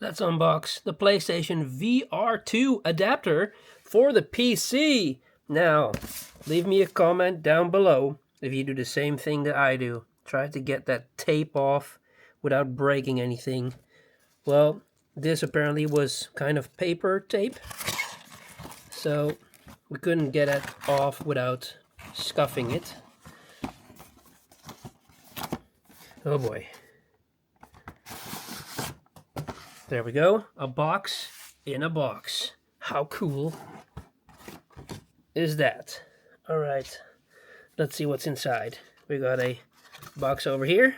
Let's unbox the PlayStation VR2 adapter for the PC. Now, leave me a comment down below if you do the same thing that I do. Try to get that tape off without breaking anything. Well, this apparently was kind of paper tape, so we couldn't get it off without scuffing it. Oh boy. There we go, a box in a box. How cool is that? All right, let's see what's inside. We got a box over here,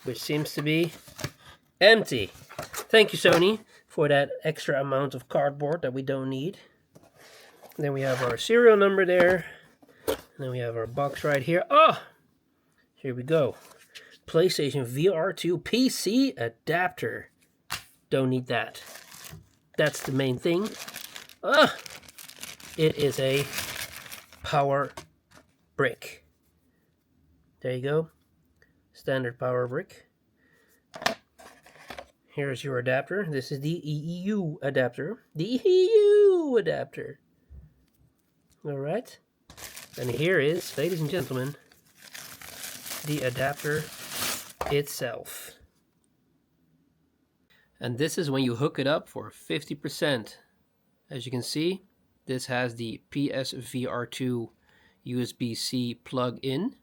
which seems to be empty. Thank you, Sony, for that extra amount of cardboard that we don't need. Then we have our serial number there. And then we have our box right here. Oh, here we go. PlayStation VR2 PC adapter. Don't need that. That's the main thing. It is a power brick. There you go. Standard power brick. Here's your adapter. This is the EU adapter. The EU adapter. Alright. And here is, ladies and gentlemen, the adapter itself. And this is when you hook it up for 50%. As you can see, this has the PSVR2 USB-C plug-in.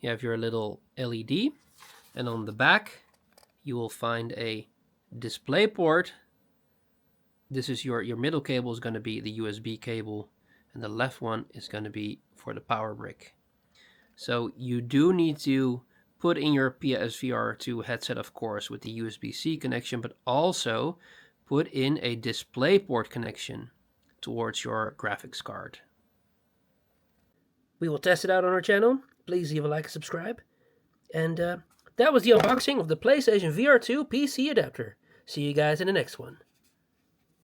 You have your little LED. And on the back, you will find a display port. This is your middle cable is going to be the USB cable. And the left one is going to be for the power brick. So you do need to put in your PSVR2 headset, of course, with the USB-C connection, but also put in a DisplayPort connection towards your graphics card. We will test it out on our channel. Please leave a like and subscribe. And that was the unboxing of the PlayStation VR2 PC adapter. See you guys in the next one.